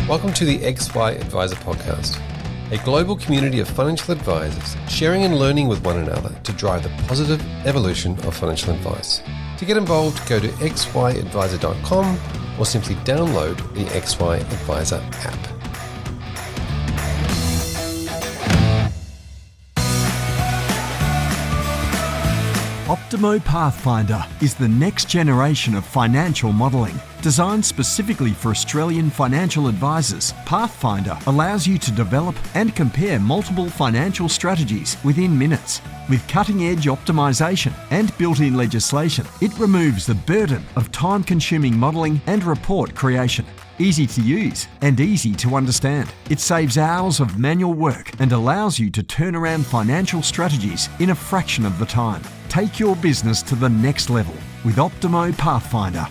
Welcome to the XY Advisor Podcast, a global community of financial advisors sharing and learning with one another to drive the positive evolution of financial advice. To get involved, go to xyadvisor.com or simply download the XY Advisor app. Optimo Pathfinder is the next generation of financial modelling. Designed specifically for Australian financial advisors, Pathfinder allows you to develop and compare multiple financial strategies within minutes. With cutting-edge optimisation and built-in legislation, it removes the burden of time-consuming modelling and report creation. Easy to use and easy to understand. It saves hours of manual work and allows you to turn around financial strategies in a fraction of the time. Take your business to the next level with Optimo Pathfinder.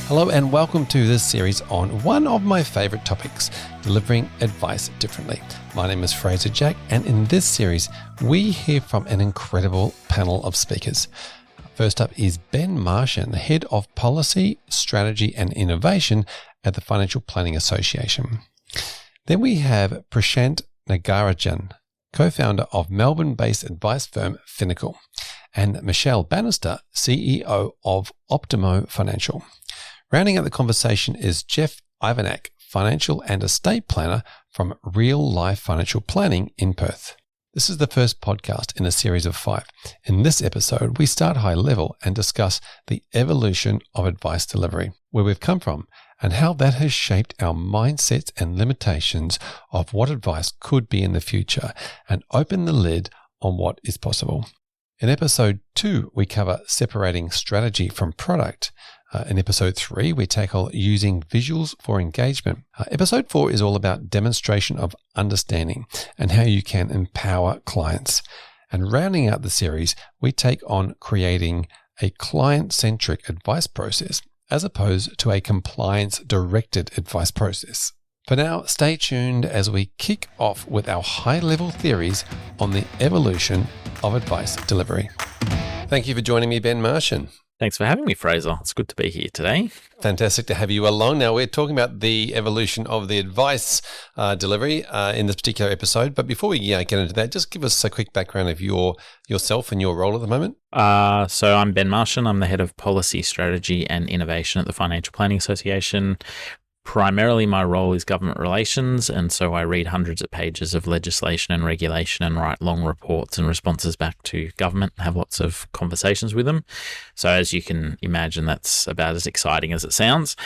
Hello and welcome to this series on one of my favourite topics, delivering advice differently. My name is Fraser Jack, and in this series, we hear from an incredible panel of speakers. First up is Ben Martian, the Head of Policy, Strategy and Innovation at the Financial Planning Association. Then we have Prashant Nagarajan, co-founder of Melbourne-based advice firm Finacle, and Michelle Bannister, CEO of Optimo Financial. Rounding out the conversation is Jeff Ivanak, financial and estate planner from Real Life Financial Planning in Perth. This is the first podcast in a series of 5. In this episode, we start high level and discuss the evolution of advice delivery, where we've come from, and how that has shaped our mindsets and limitations of what advice could be in the future, and open the lid on what is possible. In episode 2, we cover separating strategy from product. In episode 3, we tackle using visuals for engagement. Episode 4 is all about demonstration of understanding and how you can empower clients. And rounding out the series, we take on creating a client-centric advice process as opposed to a compliance-directed advice process. For now, stay tuned as we kick off with our high-level theories on the evolution of advice delivery. Thank you for joining me, Ben Martian. Thanks for having me, Fraser. It's good to be here today. Fantastic to have you along. Now, we're talking about the evolution of the advice delivery in this particular episode. But before we get into that, just give us a quick background of yourself and your role at the moment. So I'm Ben Martian. I'm the Head of Policy, Strategy and Innovation at the Financial Planning Association. Primarily, my role is government relations, and so I read hundreds of pages of legislation and regulation and write long reports and responses back to government and have lots of conversations with them. So as you can imagine, that's about as exciting as it sounds.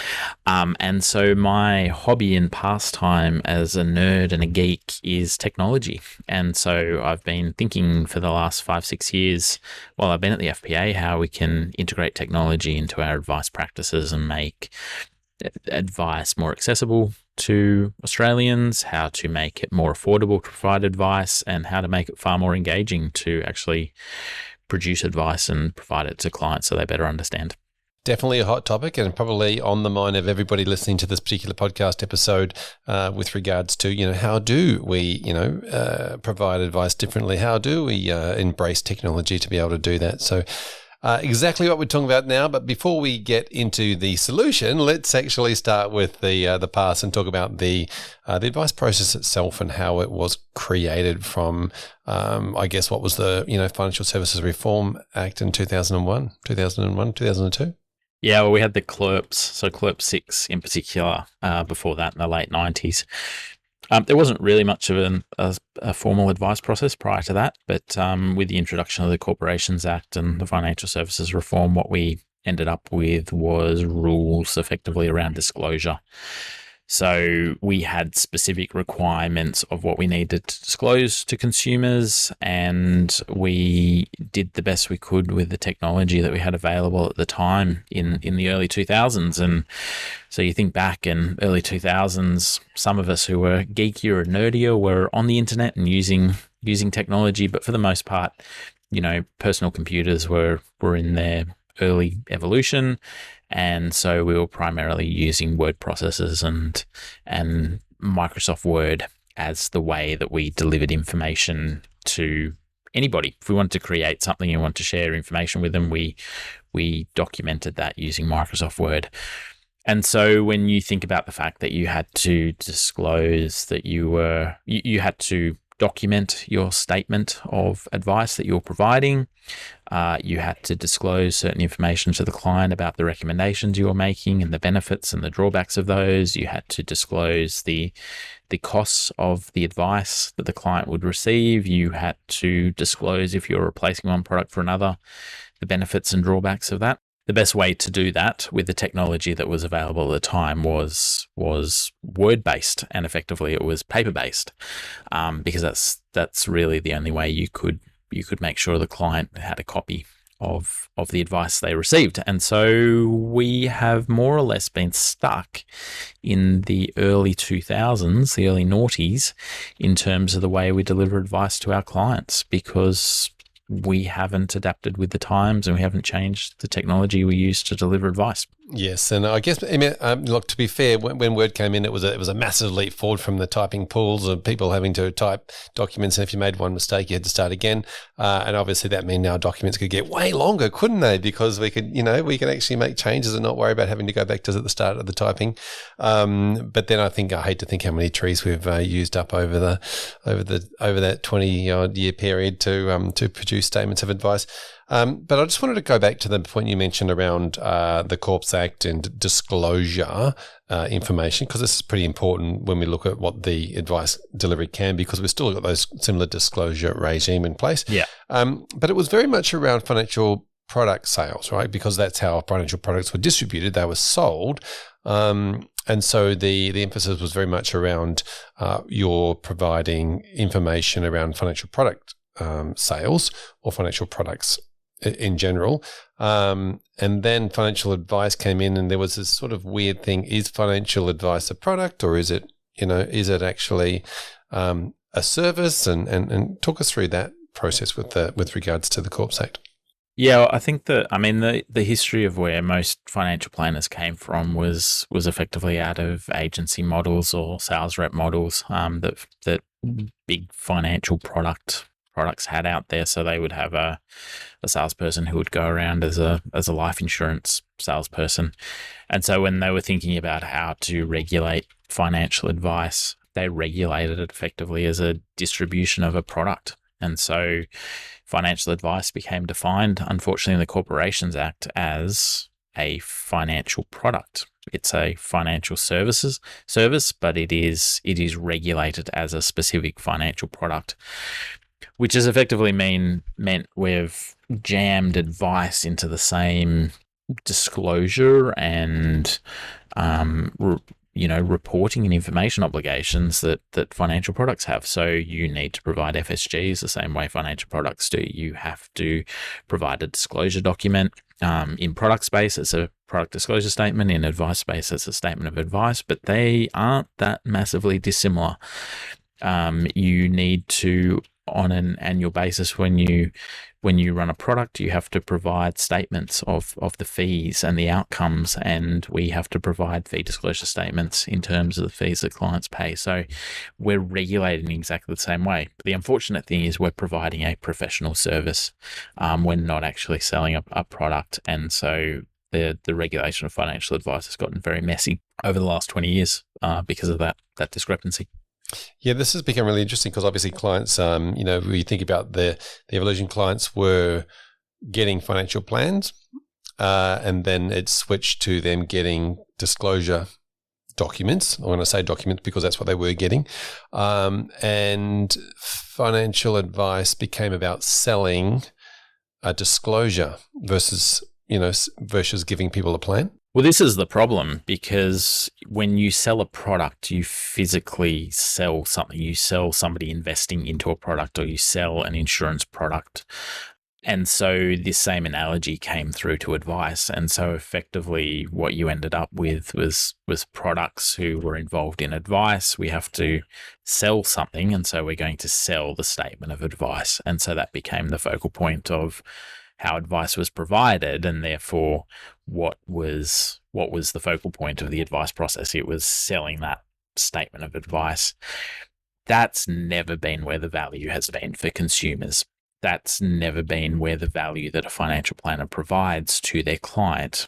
And so my hobby and pastime as a nerd and a geek is technology. And so I've been thinking for the last 5-6 years while I've been at the FPA how we can integrate technology into our advice practices and make advice more accessible to Australians, how to make it more affordable to provide advice, and how to make it far more engaging to actually produce advice and provide it to clients so they better understand. Definitely a hot topic and probably on the mind of everybody listening to this particular podcast episode with regards to, how do we, provide advice differently? How do we embrace technology to be able to do that? So exactly what we're talking about now. But before we get into the solution, let's actually start with the past and talk about the advice process itself and how it was created from, what was the Financial Services Reform Act in 2002. Yeah, well, we had the CLERPs, so CLERP 6 in particular, before that in the late 90s. There wasn't really much of a formal advice process prior to that, but with the introduction of the Corporations Act and the Financial Services Reform, what we ended up with was rules effectively around disclosure. So we had specific requirements of what we needed to disclose to consumers, and we did the best we could with the technology that we had available at the time in the early 2000s. And so you think back in early 2000s, some of us who were geekier or nerdier were on the internet and using technology, but for the most part, personal computers were in their early evolution. And so we were primarily using word processors and Microsoft Word as the way that we delivered information to anybody. If we wanted to create something and want to share information with them, we documented that using Microsoft Word. And so when you think about the fact that you had to disclose that you had to document your statement of advice that you're providing, you had to disclose certain information to the client about the recommendations you were making and the benefits and the drawbacks of those. You had to disclose the costs of the advice that the client would receive. You had to disclose, if you're replacing one product for another, the benefits and drawbacks of that. The best way to do that with the technology that was available at the time was word-based, and effectively it was paper-based, because that's really the only way you could make sure the client had a copy of the advice they received. And so we have more or less been stuck in the early 2000s, the early noughties, in terms of the way we deliver advice to our clients, because we haven't adapted with the times and we haven't changed the technology we use to deliver advice. Yes, and I guess, I mean, look, to be fair, when Word came in, it was a massive leap forward from the typing pools of people having to type documents, and if you made one mistake, you had to start again. And obviously that meant now documents could get way longer, couldn't they? Because we could actually make changes and not worry about having to go back to the start of the typing. But then I hate to think how many trees we've used up over that 20-odd year period to produce statements of advice. But I just wanted to go back to the point you mentioned around the Corps Act and disclosure information, because this is pretty important when we look at what the advice delivery can be, because we've still got those similar disclosure regime in place. Yeah. But it was very much around financial product sales, right? Because that's how financial products were distributed. They were sold. And so the emphasis was very much around you're providing information around financial product sales or financial products in general. And then financial advice came in, and there was this sort of weird thing. Is financial advice a product, or is it actually a service? And talk us through that process with regards to the Corps Act. Yeah, I think the history of where most financial planners came from was effectively out of agency models or sales rep models that big financial products had out there. So they would have a salesperson who would go around as a life insurance salesperson. And so when they were thinking about how to regulate financial advice, they regulated it effectively as a distribution of a product. And so financial advice became defined, unfortunately, in the Corporations Act as a financial product. It's a financial service, but it is regulated as a specific financial product, which has effectively meant we've jammed advice into the same disclosure and reporting and information obligations that financial products have. So you need to provide FSGs the same way financial products do. You have to provide a disclosure document. In product space, it's a product disclosure statement. In advice space, it's a statement of advice, but they aren't that massively dissimilar. You need to, on an annual basis, when you run a product, you have to provide statements of the fees and the outcomes, and we have to provide fee disclosure statements in terms of the fees that clients pay. So we're regulating exactly the same way. But the unfortunate thing is we're providing a professional service. We're not actually selling a product, and so the regulation of financial advice has gotten very messy over the last 20 years because of that discrepancy. Yeah, this has become really interesting because obviously clients, we think about the evolution, clients were getting financial plans and then it switched to them getting disclosure documents. I want to say documents because that's what they were getting. And financial advice became about selling a disclosure versus giving people a plan. Well, this is the problem, because when you sell a product, you physically sell something. You sell somebody investing into a product, or you sell an insurance product. And so this same analogy came through to advice. And so effectively what you ended up with was products who were involved in advice. We have to sell something, and so we're going to sell the statement of advice. And so that became the focal point of how advice was provided, and therefore what was the focal point of the advice process. It was selling that statement of advice. That's never been where the value has been for consumers. That's never been where the value that a financial planner provides to their client.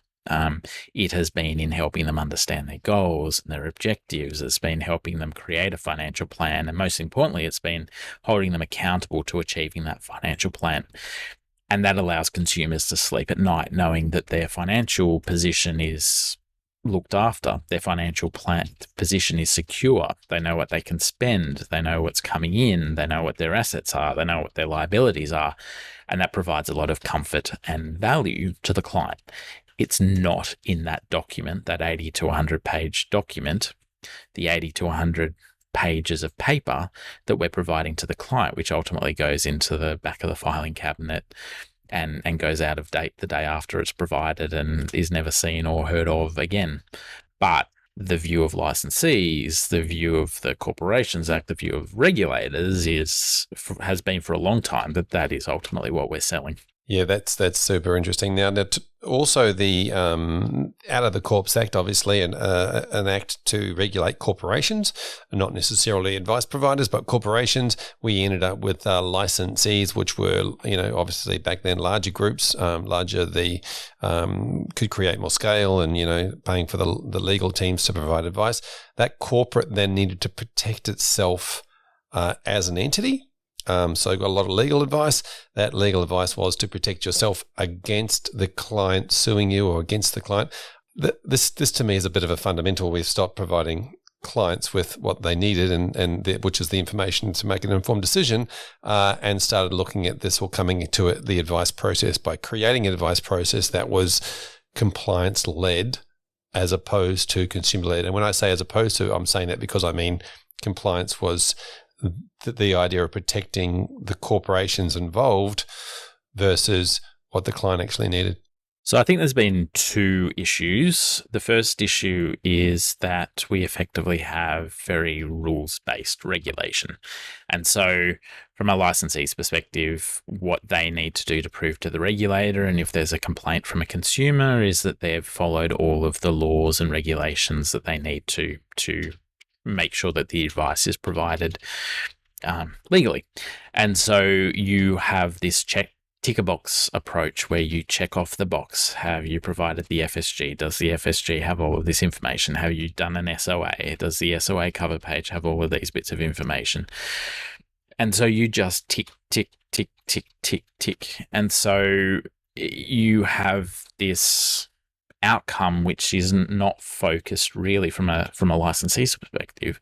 It has been in helping them understand their goals and their objectives. It's been helping them create a financial plan. And most importantly, it's been holding them accountable to achieving that financial plan. And that allows consumers to sleep at night knowing that their financial position is looked after. Their financial plan position is secure. They know what they can spend. They know what's coming in. They know what their assets are. They know what their liabilities are. And that provides a lot of comfort and value to the client. It's not in that document, that 80 to 100 page document, the 80 to 100 pages of paper that we're providing to the client, which ultimately goes into the back of the filing cabinet and goes out of date the day after it's provided and is never seen or heard of again. But the view of licensees, the view of the Corporations Act, the view of regulators has been for a long time that is ultimately what we're selling. Yeah, that's super interesting. Now, also the out of the Corps Act, obviously, an act to regulate corporations, not necessarily advice providers, but corporations. We ended up with licensees, which were, obviously back then larger groups, larger could create more scale, and paying for the legal teams to provide advice. That corporate then needed to protect itself as an entity. So I got a lot of legal advice. That legal advice was to protect yourself against the client suing you or against the client. This to me is a bit of a fundamental. We've stopped providing clients with what they needed, which is the information to make an informed decision, and started looking at this or coming into the advice process by creating an advice process that was compliance-led as opposed to consumer-led. And when I say as opposed to, I'm saying that because I mean compliance was the idea of protecting the corporations involved versus what the client actually needed. So I think there's been two issues. The first issue is that we effectively have very rules-based regulation. And so from a licensee's perspective, what they need to do to prove to the regulator, and if there's a complaint from a consumer, is that they've followed all of the laws and regulations that they need to make sure that the advice is provided legally. And so you have this ticker box approach where you check off the box. Have you provided the FSG? Does the FSG have all of this information? Have you done an SOA? Does the SOA cover page have all of these bits of information? And so you just tick, tick, tick, tick, tick, tick. And so you have this outcome which is not focused really from a licensee's perspective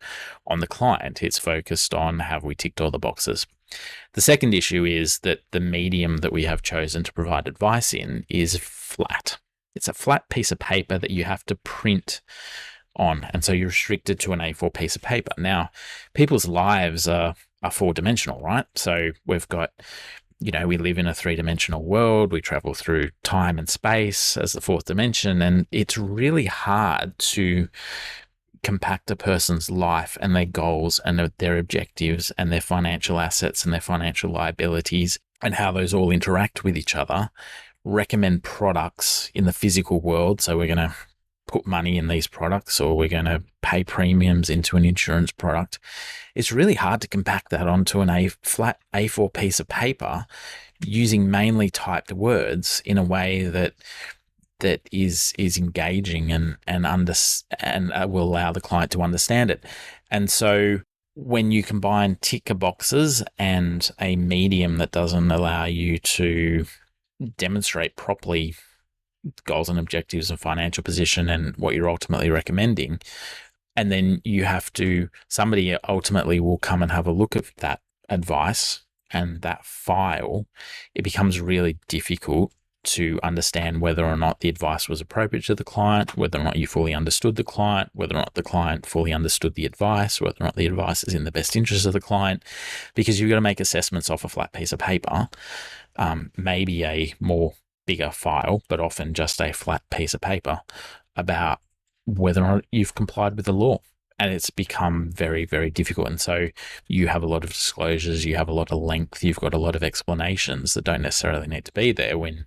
on the client. It's focused on, have we ticked all the boxes? The second issue is that the medium that we have chosen to provide advice in is flat. It's a flat piece of paper that you have to print on, and so you're restricted to an A4 piece of paper. Now, people's lives are four-dimensional, right? So we've got, we live in a three-dimensional world. We travel through time and space as the fourth dimension, and it's really hard to compact a person's life and their goals and their objectives and their financial assets and their financial liabilities and how those all interact with each other, recommend products in the physical world. So we're going to put money in these products, or we're going to pay premiums into an insurance product. It's really hard to compact that onto a flat A4 piece of paper using mainly typed words in a way that is engaging and will allow the client to understand it. And so when you combine ticker boxes and a medium that doesn't allow you to demonstrate properly goals and objectives and financial position and what you're ultimately recommending, and then somebody ultimately will come and have a look at that advice and that file, it becomes really difficult to understand whether or not the advice was appropriate to the client, whether or not you fully understood the client, whether or not the client fully understood the advice, whether or not the advice is in the best interest of the client, because you've got to make assessments off a flat piece of paper, maybe a more bigger file, but often just a flat piece of paper, about whether or not you've complied with the law. And it's become very, very difficult. And so you have a lot of disclosures, you have a lot of length, you've got a lot of explanations that don't necessarily need to be there when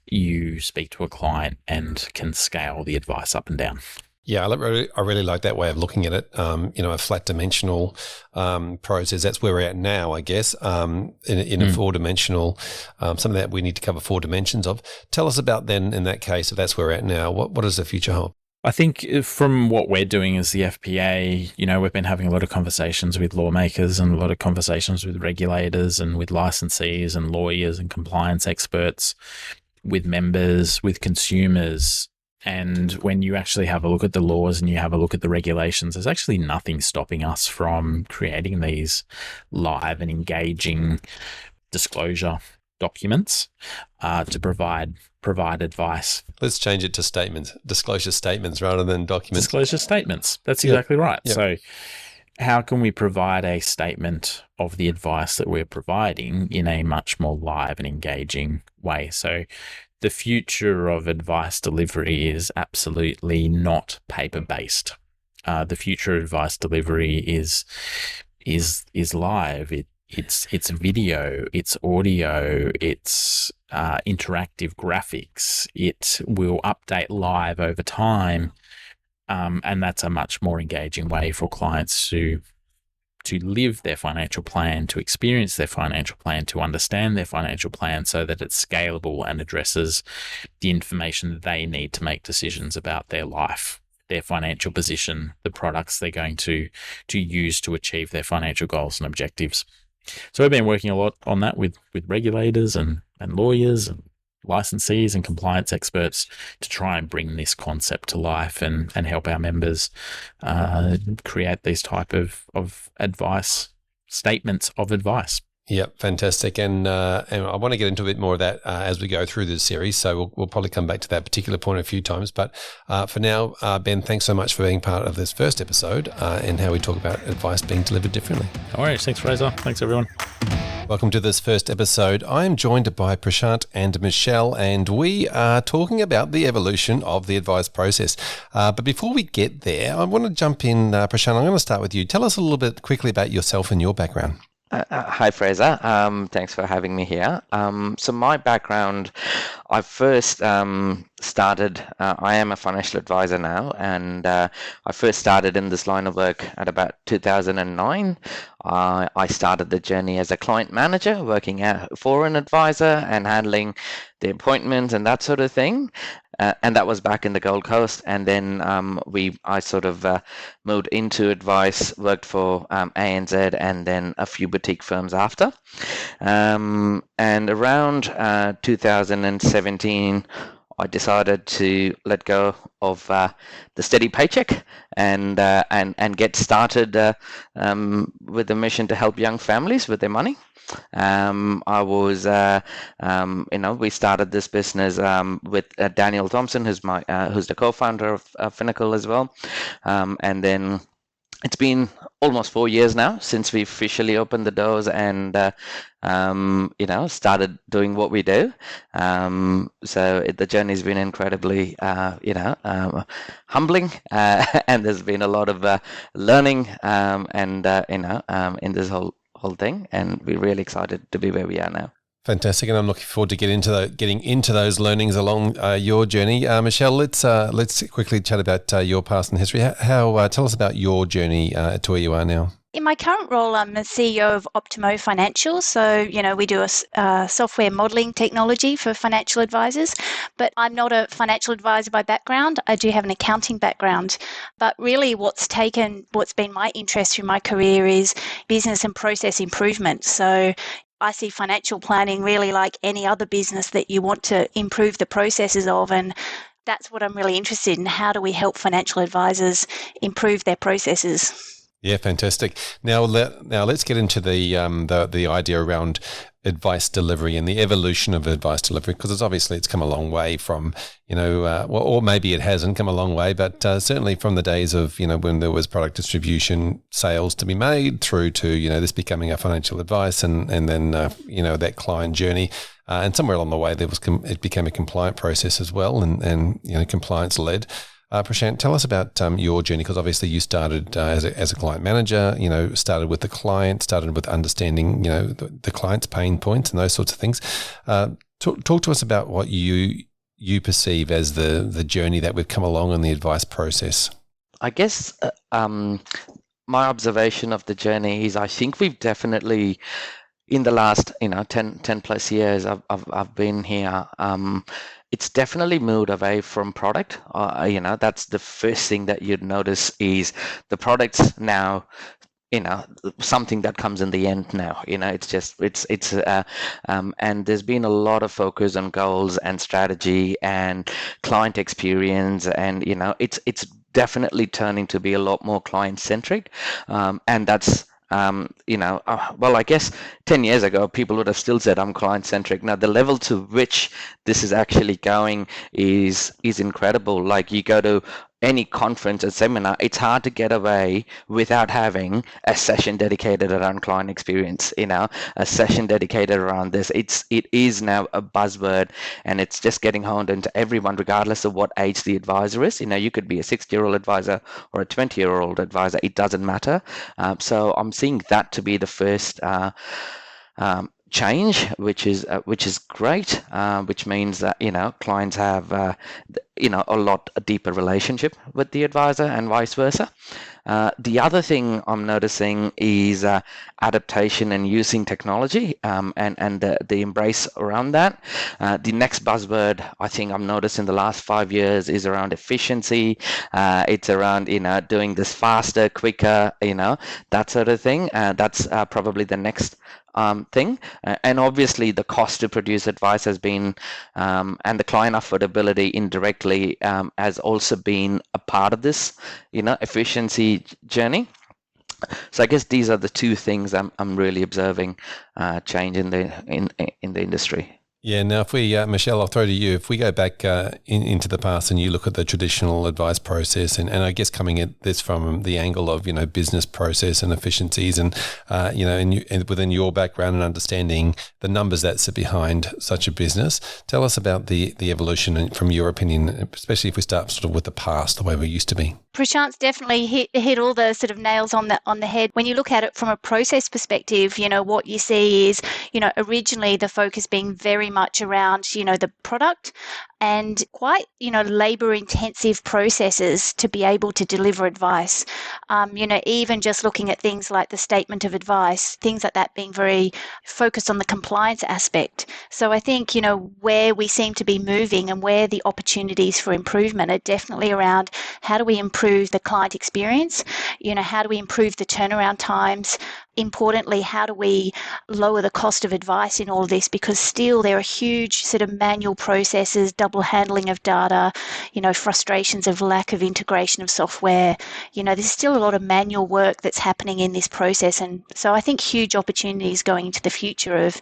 you speak to a client and can scale the advice up and down. Yeah, I really like that way of looking at it. A flat dimensional process. That's where we're at now, I guess. In a four-dimensional, something that we need to cover 4 dimensions of. Tell us about then, in that case, if that's where we're at now, what does the future hold? I think from what we're doing as the FPA, we've been having a lot of conversations with lawmakers and a lot of conversations with regulators and with licensees and lawyers and compliance experts, with members, with consumers. And when you actually have a look at the laws and you have a look at the regulations, there's actually nothing stopping us from creating these live and engaging disclosure documents to provide advice. Let's change it to statements, disclosure statements rather than documents. Disclosure statements. That's exactly right. Yep. So how can we provide a statement of the advice that we're providing in a much more live and engaging way? So the future of advice delivery is absolutely not paper-based. The future of advice delivery is live. It's video, it's audio, it's interactive graphics. It will update live over time, and that's a much more engaging way for clients to live their financial plan, to experience their financial plan, to understand their financial plan so that it's scalable and addresses the information that they need to make decisions about their life, their financial position, the products they're going to use to achieve their financial goals and objectives. So we've been working a lot on that with regulators and lawyers and licensees and compliance experts to try and bring this concept to life and help our members create these type of advice, statements of advice. Yep, fantastic. And I want to get into a bit more of that as we go through this series. So we'll probably come back to that particular point a few times. But for now, Ben, thanks so much for being part of this first episode and how we talk about advice being delivered differently. All right. Thanks, Fraser. Thanks, everyone. Welcome to this first episode. I am joined by Prashant and Michelle, and we are talking about the evolution of the advice process. But before we get there, I want to jump in. Prashant, I'm going to start with you. Tell us a little bit quickly about yourself and your background. Hi, Fraser. Thanks for having me here. So my background, I first started, I am a financial advisor now, and I first started in this line of work at about 2009. I started the journey as a client manager, working for an advisor and handling the appointments and that sort of thing. And that was back in the Gold Coast. And then I sort of moved into advice, worked for ANZ and then a few boutique firms after. And around 2017, I decided to let go of the steady paycheck and get started with the mission to help young families with their money. I was, we started this business with Daniel Thompson, who's the co-founder of Finacle as well, and then it's been almost 4 years now since we officially opened the doors and started doing what we do. So the journey's been incredibly humbling, and there's been a lot of learning in this whole thing, and we're really excited to be where we are now. Fantastic, and I'm looking forward to getting into those learnings along your journey. Michelle, let's quickly chat about your past and history. How tell us about your journey to where you are now. In my current role, I'm the CEO of Optimo Financial. So, we do a software modeling technology for financial advisors, but I'm not a financial advisor by background. I do have an accounting background. But really what's been my interest through my career is business and process improvement. So I see financial planning really like any other business that you want to improve the processes of, and that's what I'm really interested in. How do we help financial advisors improve their processes? Yeah, fantastic. Now let's get into the idea around advice delivery and the evolution of advice delivery, because it's come a long way from, or maybe it hasn't come a long way, but certainly from the days of, when there was product distribution, sales to be made through to, this becoming a financial advice and then, that client journey. And somewhere along the way, it became a compliant process as well and compliance led. Prashant, tell us about your journey, because obviously you started as a client manager, started with the client, started with understanding, the client's pain points and those sorts of things. Talk to us about what you you perceive as the journey that we've come along in the advice process? I guess my observation of the journey is I think we've definitely, in the last 10 plus years I've been here, it's definitely moved away from product. That's the first thing that you'd notice is the products now, something that comes in the end now. And there's been a lot of focus on goals and strategy and client experience, and it's definitely turning to be a lot more client centric, and that's well, I guess 10 years ago, people would have still said I'm client centric. Now, the level to which this is actually going is incredible. Like, you go to any conference or seminar, it's hard to get away without having a session dedicated around client experience, a session dedicated around this. It is now a buzzword, and it's just getting honed into everyone, regardless of what age the advisor is. You could be a 60-year-old advisor or a 20-year-old advisor. It doesn't matter. So I'm seeing that to be the first change, which is great, which means that clients have a lot deeper relationship with the advisor and vice versa. The other thing I'm noticing is adaptation and using technology, and the embrace around that. The next buzzword I think I've noticed in the last 5 years is around efficiency. It's around doing this faster, quicker, that sort of thing. That's probably the next thing. And obviously the cost to produce advice has been, and the client affordability indirectly has also been a part of this efficiency journey. So I guess these are the two things I'm really observing change in the industry. Yeah. Now, if we, Michelle, I'll throw to you. If we go back into the past and you look at the traditional advice process, and I guess coming at this from the angle of business process and efficiencies, and and within your background and understanding the numbers that sit behind such a business, tell us about the evolution, and from your opinion, especially if we start sort of with the past, the way we used to be. Prashant's definitely hit all the sort of nails on the head. When you look at it from a process perspective, what you see is, originally the focus being very much around, the product, and quite, labor intensive processes to be able to deliver advice. Even just looking at things like the statement of advice, things like that being very focused on the compliance aspect. So I think, where we seem to be moving and where the opportunities for improvement are definitely around how do we improve the client experience, how do we improve the turnaround times, importantly, how do we lower the cost of advice in all of this? Because still there are huge sort of manual processes, double handling of data, frustrations of lack of integration of software. There's still a lot of manual work that's happening in this process. And so I think huge opportunities going into the future of,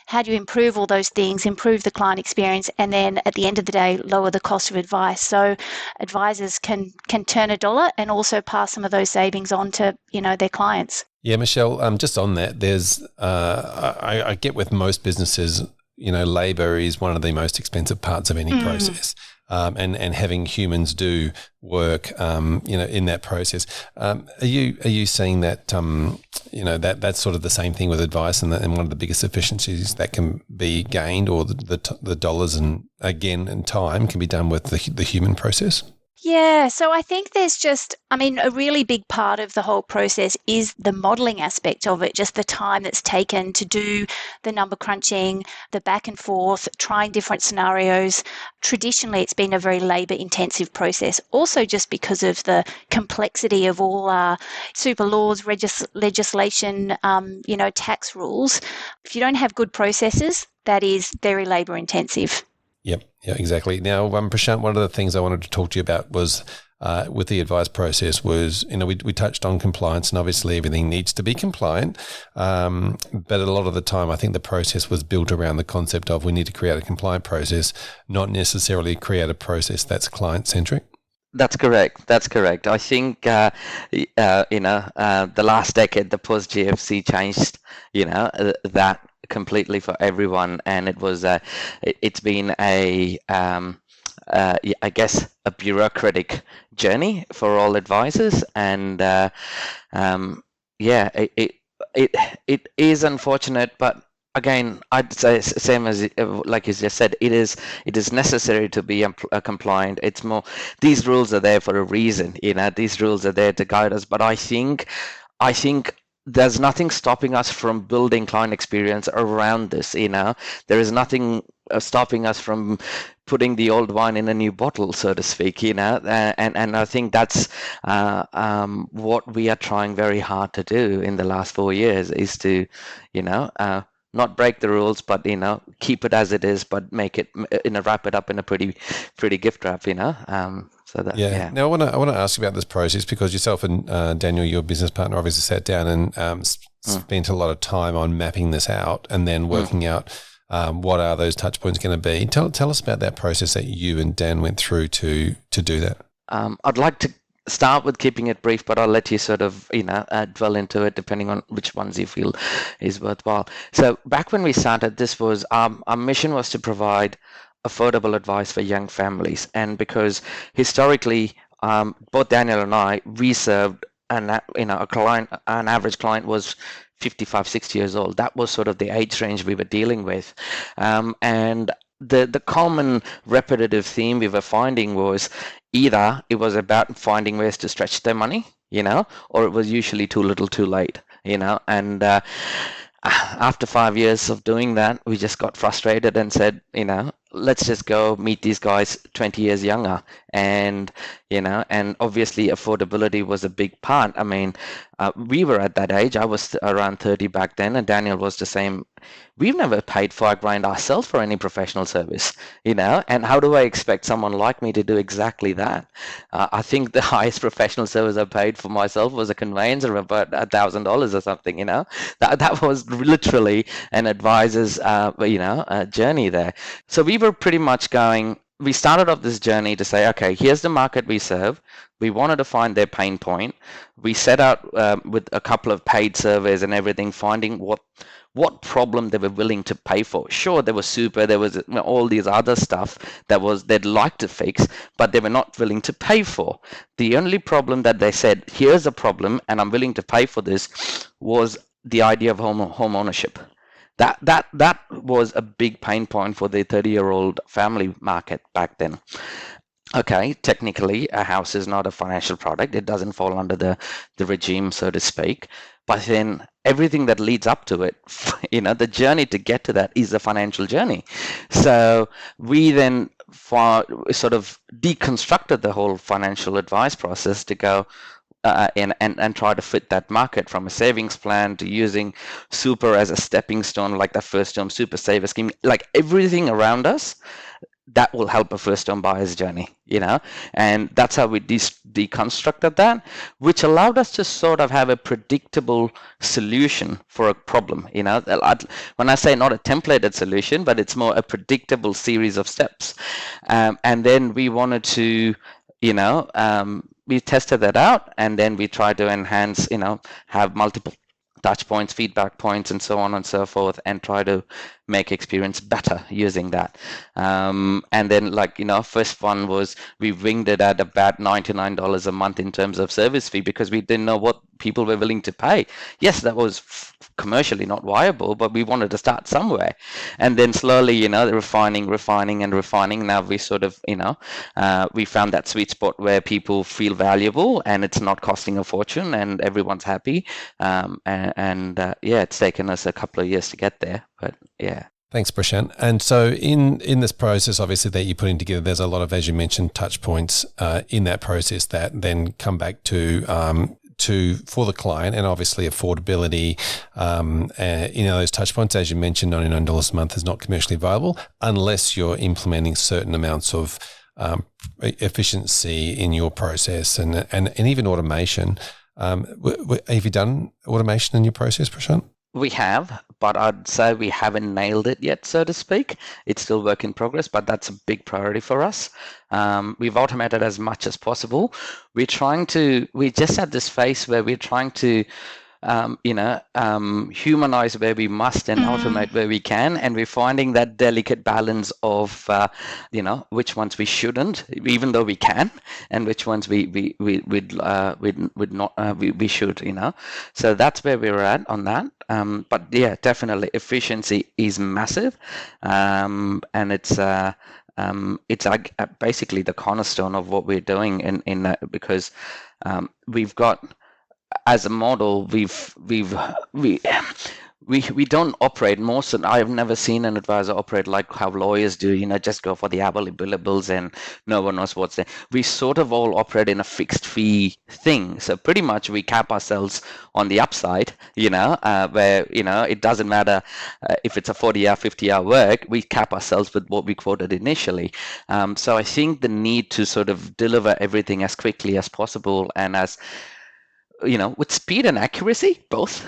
how do you improve all those things, improve the client experience, and then at the end of the day, lower the cost of advice? So advisors can turn a dollar and also pass some of those savings on to, their clients. Yeah, Michelle, just on that, there's, I get with most businesses, labor is one of the most expensive parts of any process. And having humans do work, in that process. Are you seeing that, that's sort of the same thing with advice, and one of the biggest efficiencies that can be gained, or the dollars and time can be done with the human process? Yeah, so I think there's just, a really big part of the whole process is the modelling aspect of it, just the time that's taken to do the number crunching, the back and forth, trying different scenarios. Traditionally, it's been a very labour intensive process, also just because of the complexity of all super laws, legislation, tax rules. If you don't have good processes, that is very labour intensive. Yep. Yeah, exactly. Now, Prashant, one of the things I wanted to talk to you about was with the advice process was, we touched on compliance, and obviously everything needs to be compliant. But a lot of the time, I think the process was built around the concept of we need to create a compliant process, not necessarily create a process that's client-centric. That's correct. I think, the last decade, the post-GFC changed, that completely for everyone, and it was it's been I guess a bureaucratic journey for all advisors, and it is unfortunate, but again, I'd say same as like you just said, it is necessary to be compliant. It's more, these rules are there for a reason. These rules are there to guide us. But I think there's nothing stopping us from building client experience around this. There is nothing stopping us from putting the old wine in a new bottle, so to speak. And I think that's what we are trying very hard to do in the last 4 years, is to, not break the rules, but keep it as it is, but make it, wrap it up in a pretty gift wrap. So that, yeah. Now I want to ask you about this process, because yourself and Daniel, your business partner, obviously sat down and spent a lot of time on mapping this out and then working out what are those touch points going to be. Tell us about that process that you and Dan went through to do that. I'd like to start with keeping it brief, but I'll let you sort of dwell into it depending on which ones you feel is worthwhile. So back when we started, this was our mission was to provide affordable advice for young families. And because historically, both Daniel and I, we served a client, an average client was 55, 60 years old. That was sort of the age range we were dealing with. And the common repetitive theme we were finding was either it was about finding ways to stretch their money, or it was usually too little too late, and after 5 years of doing that, we just got frustrated and said, let's just go meet these guys 20 years younger. And, and obviously affordability was a big part. I mean, we were at that age. I was around 30 back then, and Daniel was the same. We've never paid $5,000 ourselves for any professional service, and how do I expect someone like me to do exactly that? I think the highest professional service I paid for myself was a conveyancer of about $1,000 or something, that was literally an advisor's, journey there. So we were pretty much we started off this journey to say, okay, here's the market we serve. We wanted to find their pain point. We set out with a couple of paid surveys and everything, finding what problem they were willing to pay for. Sure, there was super, there was all these other stuff they'd like to fix, but they were not willing to pay for. The only problem that they said, here's a problem and I'm willing to pay for this, was the idea of home ownership. That was a big pain point for the 30-year-old family market back then. Okay, technically, a house is not a financial product. It doesn't fall under the regime, so to speak. But then everything that leads up to it, the journey to get to that is a financial journey. So we then sort of deconstructed the whole financial advice process to go and try to fit that market, from a savings plan to using super as a stepping stone, like the first home super saver scheme, like everything around us that will help a first home buyer's journey, and that's how we deconstructed that, which allowed us to sort of have a predictable solution for a problem. When I say not a templated solution, but it's more a predictable series of steps. And then we wanted to, we tested that out, and then we tried to enhance, have multiple touch points, feedback points, and so on and so forth, and try to make experience better using that. And then, first one was we winged it at about $99 a month in terms of service fee, because we didn't know what people were willing to pay. Yes, that was commercially not viable, but we wanted to start somewhere. And then slowly, refining. Now we sort of, we found that sweet spot where people feel valuable and it's not costing a fortune and everyone's happy. It's taken us a couple of years to get there, but yeah. Thanks, Prashant. And so in this process, obviously, that you're putting together, there's a lot of, as you mentioned, touch points in that process that then come back to for the client, and obviously affordability. Those touch points, as you mentioned, $99 a month is not commercially viable unless you're implementing certain amounts of efficiency in your process and even automation. Have you done automation in your process, Prashant? We have, but I'd say we haven't nailed it yet, so to speak. It's still work in progress, but that's a big priority for us. We've automated as much as possible. We're just at this phase where we're trying to humanize where we must and automate where we can, and we're finding that delicate balance of which ones we shouldn't, even though we can, and which ones we should. So that's where we're at on that. But yeah, definitely efficiency is massive, and it's like basically the cornerstone of what we're doing in because we've got, as a model, we don't operate most, and I've never seen an advisor operate like how lawyers do, just go for the hourly billables and no one knows what's there. We sort of all operate in a fixed fee thing. So pretty much we cap ourselves on the upside, where, it doesn't matter if it's a 40-hour, 50-hour work, we cap ourselves with what we quoted initially. So I think the need to sort of deliver everything as quickly as possible and as with speed and accuracy, both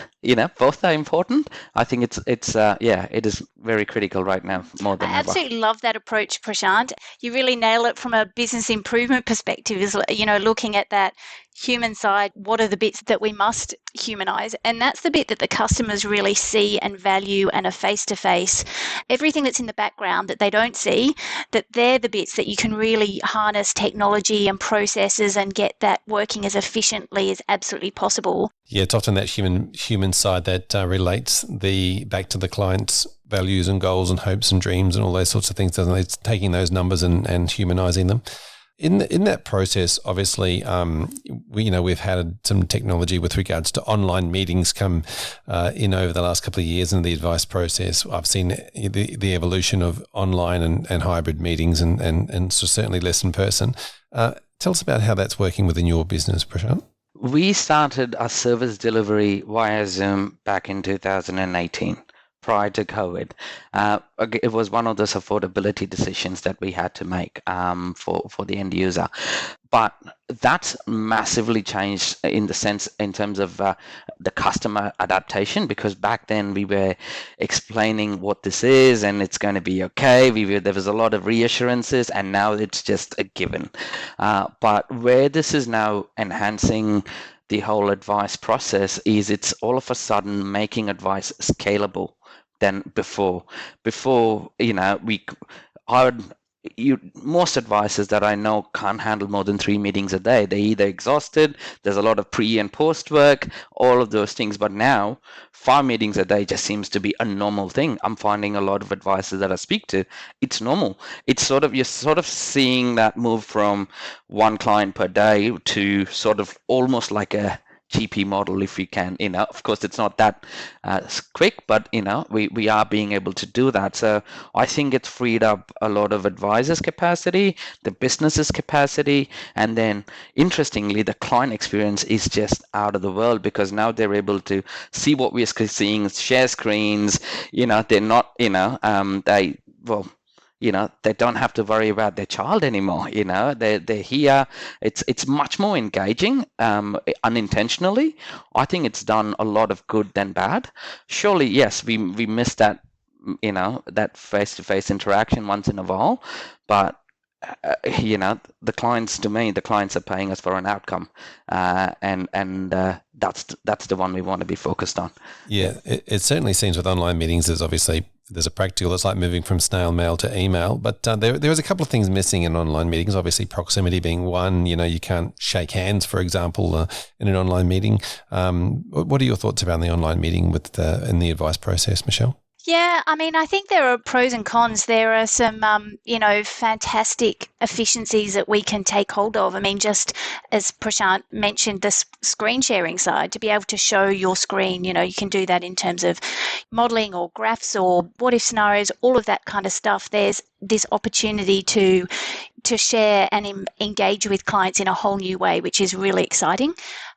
are important. I think it is very critical right now, more than ever. I absolutely love that approach, Prashant. You really nail it from a business improvement perspective, is, looking at that human side. What are the bits that we must humanize? And that's the bit that the customers really see and value and are face-to-face. Everything that's in the background that they don't see, that they're the bits that you can really harness technology and processes and get that working as efficiently as absolutely possible. Yeah, it's often that human side that relates back to the client's values and goals and hopes and dreams and all those sorts of things, doesn't it? It's taking those numbers and humanizing them. In that process, obviously, we've had some technology with regards to online meetings come in over the last couple of years in the advice process. I've seen the evolution of online and hybrid meetings and so certainly less in person. Tell us about how that's working within your business, Prashant. We started our service delivery via Zoom back in 2018. Prior to COVID. It was one of those affordability decisions that we had to make for the end user. But that's massively changed in terms of the customer adaptation, because back then we were explaining what this is and it's going to be okay. There was a lot of reassurances, and now it's just a given. But where this is now enhancing the whole advice process is it's all of a sudden making advice scalable than before. Most advisors that I know can't handle more than 3 meetings a day. They're either exhausted, there's a lot of pre and post work, all of those things. But now 5 meetings a day just seems to be a normal thing. I'm finding a lot of advisors that I speak to, it's normal. It's you're sort of seeing that move from 1 client per day to sort of almost like a GP model, if you can. Of course it's not that quick, but we are being able to do that. So I think it's freed up a lot of advisors' capacity, the business's capacity, and then interestingly the client experience is just out of the world, because now they're able to see what we're seeing, share screens. They're not they don't have to worry about their child anymore. They're here. It's much more engaging, unintentionally. I think it's done a lot of good than bad. Surely, yes, we miss that, that face-to-face interaction once in a while, but the clients are paying us for an outcome, and that's the one we want to be focused on. Yeah, it certainly seems with online meetings there's a practical, it's like moving from snail mail to email, but there was a couple of things missing in online meetings, obviously proximity being one. You can't shake hands, for example, in an online meeting. What are your thoughts about the online meeting in the advice process, Michelle? Yeah, I think there are pros and cons. There are some, fantastic efficiencies that we can take hold of. Just as Prashant mentioned, the screen sharing side, to be able to show your screen, you can do that in terms of modelling or graphs or what if scenarios, all of that kind of stuff. There's this opportunity to share and engage with clients in a whole new way, which is really exciting.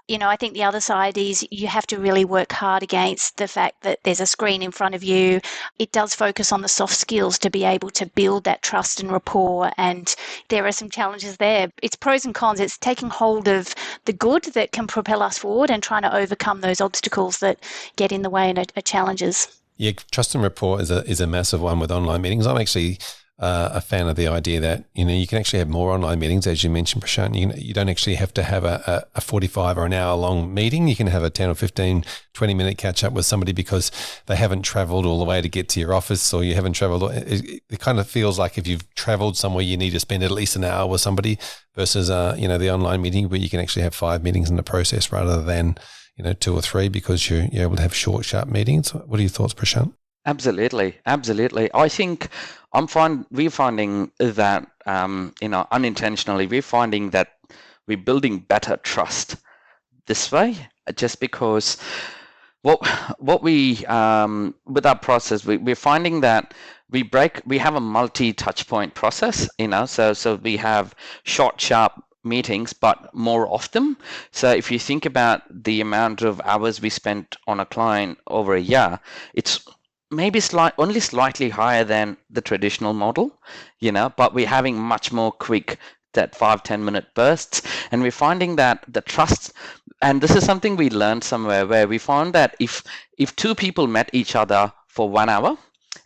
I think the other side is you have to really work hard against the fact that there's a screen in front of you. It does focus on the soft skills to be able to build that trust and rapport, and there are some challenges there. It's pros and cons. It's taking hold of the good that can propel us forward and trying to overcome those obstacles that get in the way and are challenges. Yeah, trust and rapport is a massive one with online meetings. I'm actually a fan of the idea that, you can actually have more online meetings, as you mentioned, Prashant. You don't actually have to have a 45 or an hour long meeting. You can have a 10 or 15, 20 minute catch up with somebody because they haven't traveled all the way to get to your office, or you haven't traveled. It kind of feels like if you've traveled somewhere, you need to spend at least an hour with somebody versus, the online meeting where you can actually have 5 meetings in the process rather than, 2 or 3 because you're able to have short, sharp meetings. What are your thoughts, Prashant? Absolutely. I think we're finding that, unintentionally, we're finding that we're building better trust this way, just because what we with our process, we're finding that we have a multi-touch point process, so we have short, sharp meetings, but more often. So if you think about the amount of hours we spent on a client over a year, it's maybe only slightly higher than the traditional model, but we're having much more quick, that 5-10 minute bursts. And we're finding that the trust, and this is something we learned somewhere, where we found that if 2 people met each other for 1 hour,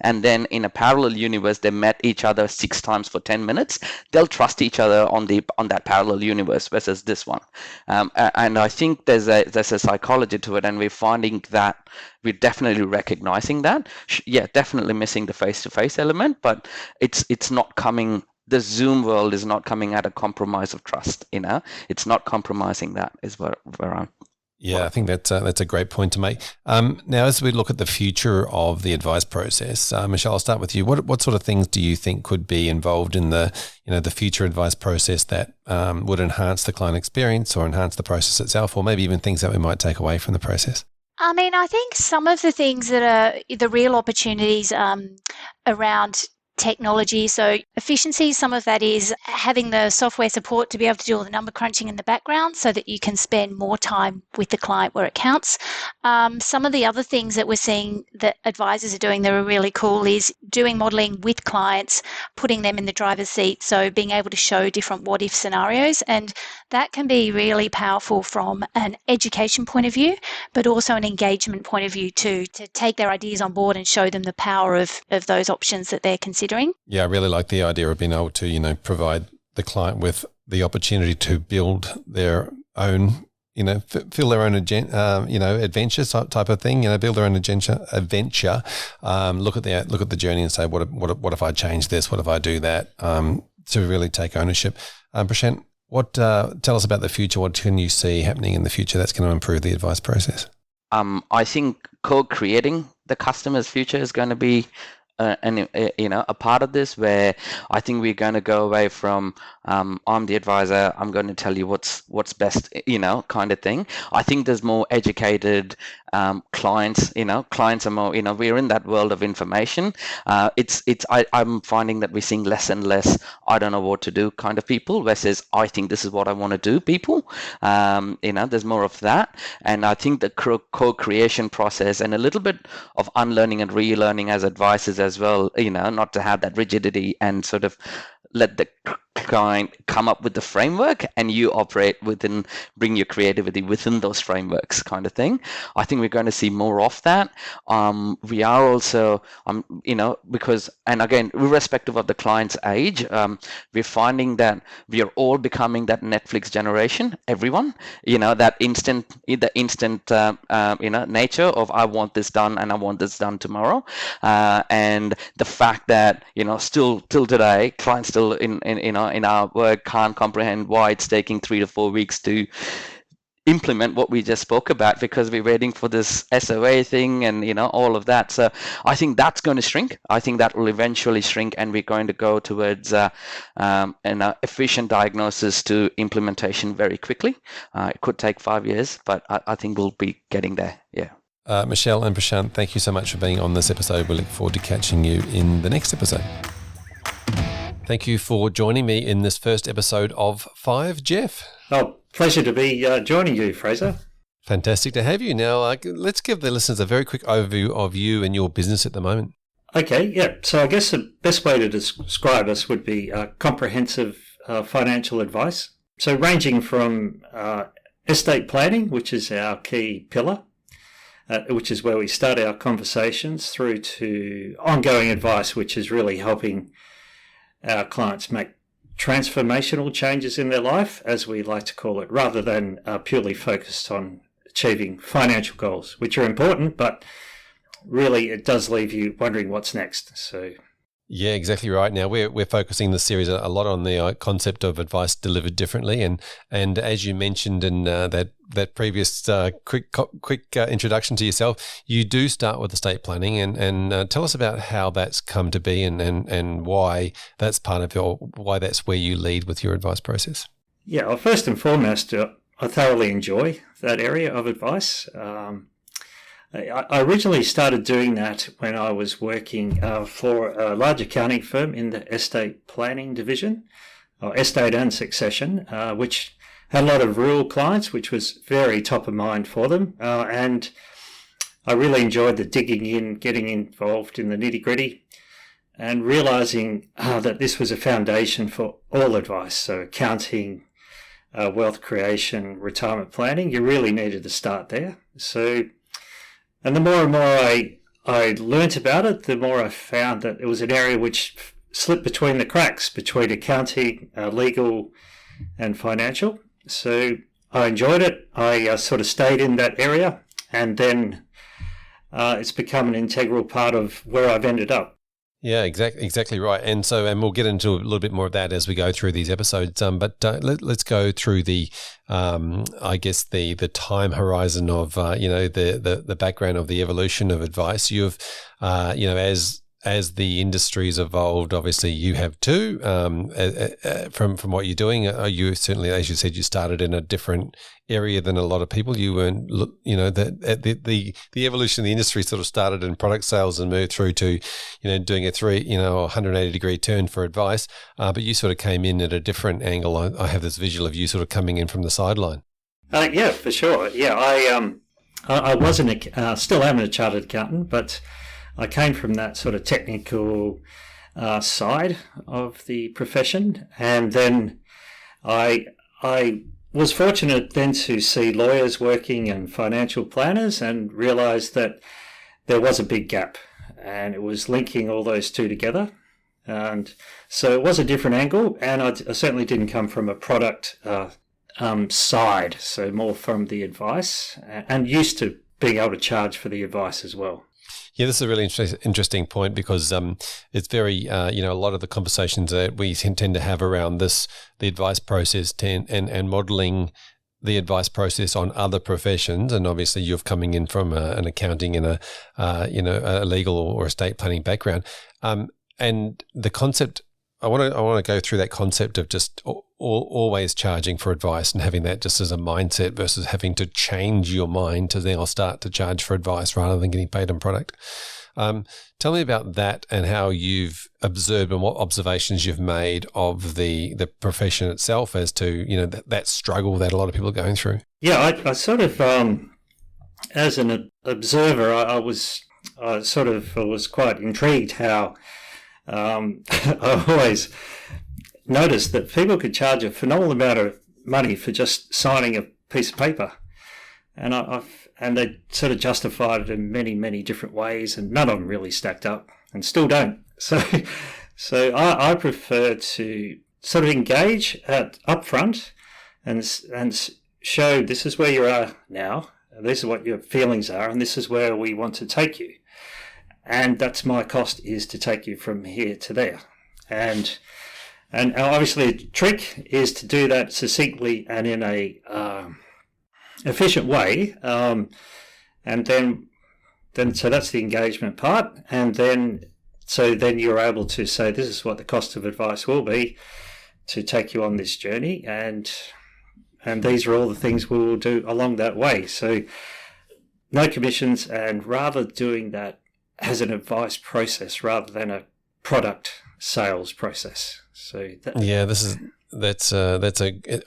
and then in a parallel universe they met each other 6 times for 10 minutes, they'll trust each other on that parallel universe versus this one. And I think there's a psychology to it, and we're finding that we're definitely recognizing that. Yeah, definitely missing the face-to-face element, but it's not coming. The Zoom world is not coming at a compromise of trust. It's not compromising that. Is where I'm. Yeah, I think that's a great point to make. Now, as we look at the future of the advice process, Michelle, I'll start with you. What sort of things do you think could be involved in the future advice process that would enhance the client experience or enhance the process itself, or maybe even things that we might take away from the process? I think some of the things that are the real opportunities around technology. So efficiency, some of that is having the software support to be able to do all the number crunching in the background so that you can spend more time with the client where it counts. Some of the other things that we're seeing that advisors are doing that are really cool is doing modelling with clients, putting them in the driver's seat. So being able to show different what-if scenarios. And that can be really powerful from an education point of view, but also an engagement point of view too, to take their ideas on board and show them the power of those options that they're considering. Yeah, I really like the idea of being able to, provide the client with the opportunity to build their own, feel their own, adventure type of thing, build their own adventure, look at the journey and say, what if I change this? What if I do that? To really take ownership. Prashant, tell us about the future. What can you see happening in the future that's going to improve the advice process? I think co-creating the customer's future is going to be a part of this, where I think we're going to go away from I'm the advisor, I'm going to tell you what's best, kind of thing. I think there's more educated clients. Clients are more, we're in that world of information. I'm finding that we're seeing less and less I don't know what to do kind of people versus I think this is what I want to do people. There's more of that, and I think the co-creation process and a little bit of unlearning and relearning as advisors as well, not to have that rigidity and sort of let the client come up with the framework and you bring your creativity within those frameworks kind of thing. I think we're going to see more of that. We are also, because, and again, irrespective of the client's age, we're finding that we are all becoming that Netflix generation, everyone, that instant nature of I want this done and I want this done tomorrow. And the fact that, still till today, clients still in our work can't comprehend why it's taking 3 to 4 weeks to implement what we just spoke about because we're waiting for this SOA thing and all of that. So I think that's going to shrink. I think that will eventually shrink, and we're going to go towards an efficient diagnosis to implementation very quickly. It could take 5 years, but I think we'll be getting there. Yeah. Michelle and Prashant, thank you so much for being on this episode. We look forward to catching you in the next episode. Thank you for joining me in this first episode of 5, Jeff. Oh, pleasure to be joining you, Fraser. Fantastic to have you. Now, let's give the listeners a very quick overview of you and your business at the moment. Okay, yeah. So I guess the best way to describe us would be comprehensive financial advice. So ranging from estate planning, which is our key pillar, which is where we start our conversations, through to ongoing advice, which is really helping our clients make transformational changes in their life, as we like to call it, rather than purely focused on achieving financial goals, which are important, but really it does leave you wondering what's next. So, yeah, exactly right. Now we're focusing the series a lot on the concept of advice delivered differently, and as you mentioned in that previous quick introduction to yourself, you do start with estate planning, and tell us about how that's come to be, and why that's part of why that's where you lead with your advice process. Yeah, well, first and foremost, I thoroughly enjoy that area of advice. I originally started doing that when I was working for a large accounting firm in the estate planning division, or estate and succession, which had a lot of rural clients, which was very top of mind for them. And I really enjoyed the digging in, getting involved in the nitty-gritty, and realising that this was a foundation for all advice. So accounting, wealth creation, retirement planning, you really needed to start there. And the more and more I learnt about it, the more I found that it was an area which slipped between the cracks between accounting, legal, and financial. So I enjoyed it. I sort of stayed in that area, and then it's become an integral part of where I've ended up. Yeah, exactly right. And we'll get into a little bit more of that as we go through these episodes. But let's go through the time horizon of the background of the evolution of advice. You've as the industry's evolved, obviously you have too. From what you're doing, you certainly, as you said, you started in a different area than a lot of people. You weren't, the evolution of the industry sort of started in product sales and moved through to, doing a 180 degree turn for advice. But you sort of came in at a different angle. I have this visual of you sort of coming in from the sideline. Yeah, for sure. Yeah, I wasn't still am a chartered accountant, but I came from that sort of technical side of the profession, and then I was fortunate then to see lawyers working and financial planners, and realised that there was a big gap, and it was linking all those two together. And so it was a different angle, and I certainly didn't come from a product side, so more from the advice, and used to being able to charge for the advice as well. Yeah, this is a really interesting point, because it's very, a lot of the conversations that we tend to have around this, the advice process and modelling the advice process on other professions. And obviously you're coming in from an accounting and a legal or estate planning background. And the concept, I want to go through that concept of just always charging for advice, and having that just as a mindset versus having to change your mind to then I'll start to charge for advice rather than getting paid on product. Tell me about that and how you've observed and what observations you've made of the profession itself as to, that struggle that a lot of people are going through. Yeah, I sort of, as an observer, I was quite intrigued how I always noticed that people could charge a phenomenal amount of money for just signing a piece of paper, and they sort of justified it in many, many different ways, and none of them really stacked up, and still don't. So I prefer to sort of engage up front and show this is where you are now, this is what your feelings are, and this is where we want to take you. And that's my cost, is to take you from here to there. And obviously the trick is to do that succinctly and in a efficient way. And then so that's the engagement part. And then you're able to say, this is what the cost of advice will be to take you on this journey. And these are all the things we will do along that way. So no commissions, and rather doing that as an advice process rather than a product sales process. So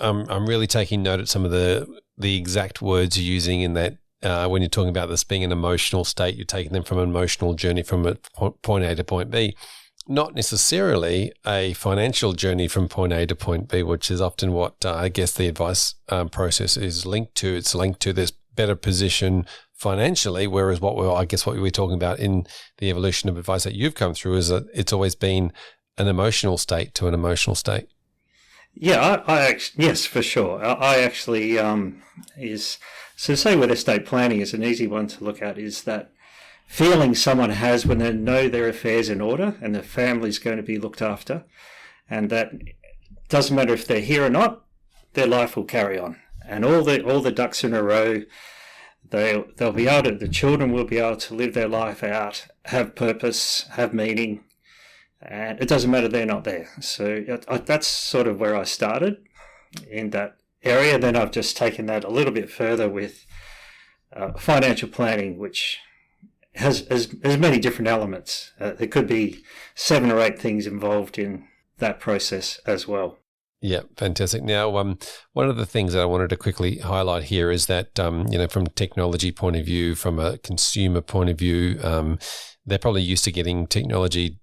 I'm really taking note of some of the exact words you're using in that. When you're talking about this being an emotional state, you're taking them from an emotional journey from point A to point B, not necessarily a financial journey from point A to point B, which is often what I guess the advice process is linked to. It's linked to this better position financially, whereas what we were talking about in the evolution of advice that you've come through is that it's always been an emotional state to an emotional state. Yeah, yes, for sure. I actually so say with estate planning is an easy one to look at is that feeling someone has when they know their affairs in order and the family's going to be looked after, and that doesn't matter if they're here or not, their life will carry on, and all the ducks in a row. They'll be able to. The children will be able to live their life out, have purpose, have meaning. And it doesn't matter they're not there. So that's sort of where I started in that area. Then I've just taken that a little bit further with financial planning, which has many different elements. There could be 7 or 8 things involved in that process as well. Yeah, fantastic. Now, one of the things that I wanted to quickly highlight here is that, from a technology point of view, from a consumer point of view, they're probably used to getting technology,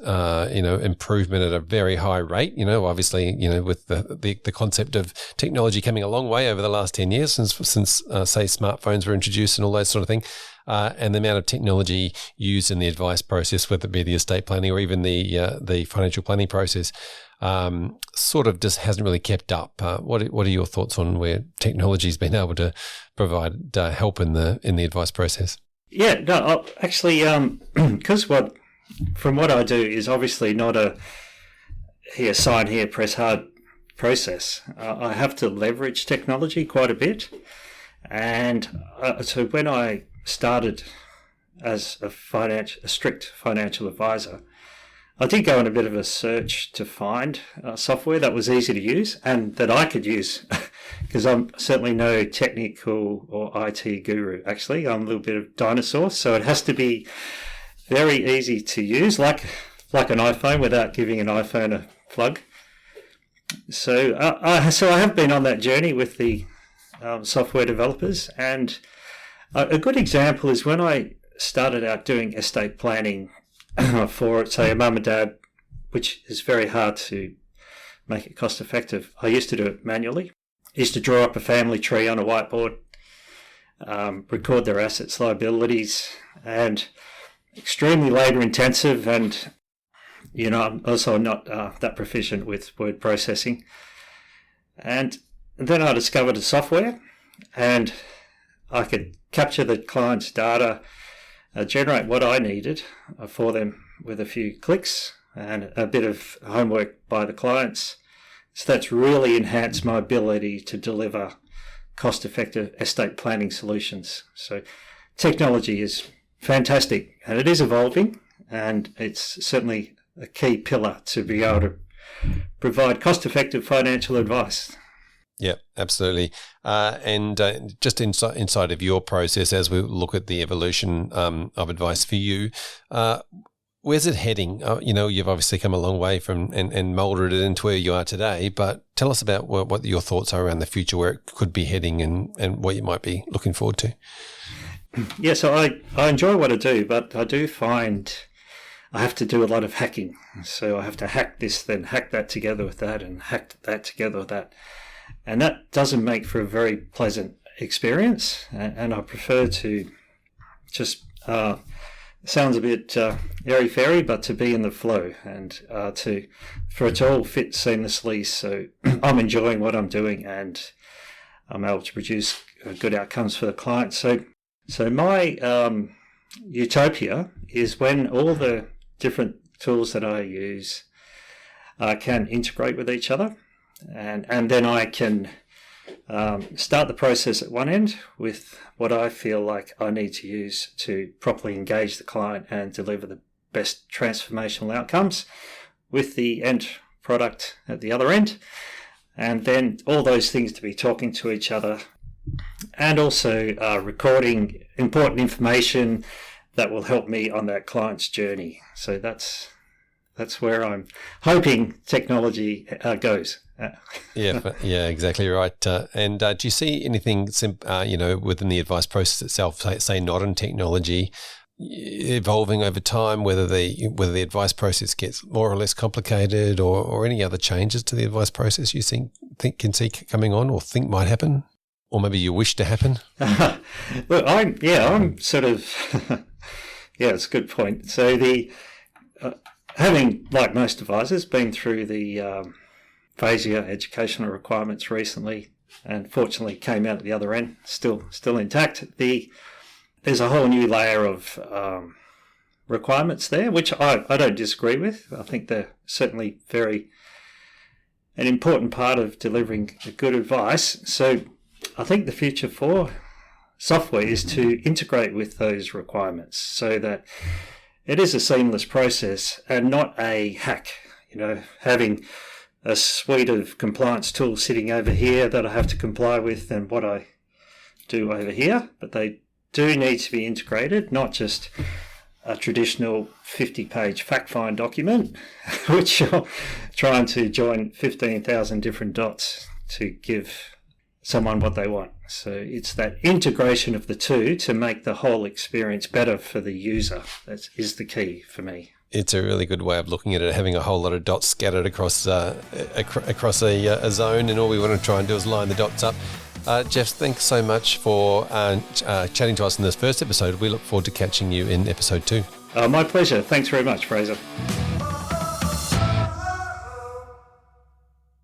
improvement at a very high rate. Obviously, with the concept of technology coming a long way over the last 10 years since say smartphones were introduced and all that sort of thing, and the amount of technology used in the advice process, whether it be the estate planning or even the financial planning process, sort of just hasn't really kept up. What are your thoughts on where technology's been able to provide help in the advice process? Yeah, no, actually, because from what I do is obviously not a here, sign here, press hard process. I have to leverage technology quite a bit. And so when I started as a strict financial advisor, I did go on a bit of a search to find software that was easy to use and that I could use, because I'm certainly no technical or IT guru. Actually, I'm a little bit of dinosaur, so it has to be very easy to use, like an iPhone, without giving an iPhone a plug. So I have been on that journey with the software developers, and a good example is when I started out doing estate planning for, say, a mum and dad, which is very hard to make it cost effective. I used to do it manually. I used to draw up a family tree on a whiteboard, record their assets, liabilities, and extremely labour intensive. And, I'm also not that proficient with word processing. And then I discovered a software, and I could capture the client's data, generate what I needed for them with a few clicks and a bit of homework by the clients. So that's really enhanced my ability to deliver cost-effective estate planning solutions. So technology is fantastic, and it is evolving, and it's certainly a key pillar to be able to provide cost-effective financial advice. Yeah, absolutely. And just inside of your process, as we look at the evolution of advice for you, where's it heading? You've obviously come a long way from and molded it into where you are today, but tell us about what your thoughts are around the future, where it could be heading and what you might be looking forward to. Yeah, so I enjoy what I do, but I do find I have to do a lot of hacking. So I have to hack this, then hack that together with that, and hack that together with that. And that doesn't make for a very pleasant experience. And I prefer to just, sounds a bit airy-fairy, but to be in the flow and for it to all fit seamlessly. So I'm enjoying what I'm doing and I'm able to produce good outcomes for the client. So my utopia is when all the different tools that I use can integrate with each other. And then I can start the process at one end with what I feel like I need to use to properly engage the client and deliver the best transformational outcomes, with the end product at the other end. And then all those things to be talking to each other, and also recording important information that will help me on that client's journey. So that's where I'm hoping technology goes. Yeah, exactly right. And do you see anything, within the advice process itself, say modern technology, evolving over time, whether the advice process gets more or less complicated, or any other changes to the advice process you think can see coming on, or think might happen, or maybe you wish to happen? Look, I'm sort of yeah, it's a good point. So having, like most advisors, been through the FASEA educational requirements recently, and fortunately came out at the other end, still intact. There's a whole new layer of requirements there, which I don't disagree with. I think they're certainly an important part of delivering good advice. So I think the future for software is to integrate with those requirements so that it is a seamless process and not a hack. Having a suite of compliance tools sitting over here that I have to comply with and what I do over here, but they do need to be integrated, not just a traditional 50-page fact-find document, which you're trying to join 15,000 different dots to give someone what they want. So it's that integration of the two to make the whole experience better for the user. That is the key for me. It's a really good way of looking at it, having a whole lot of dots scattered across a zone, and all we want to try and do is line the dots up. Jeff, thanks so much for chatting to us in this first episode. We look forward to catching you in episode 2. My pleasure. Thanks very much, Fraser.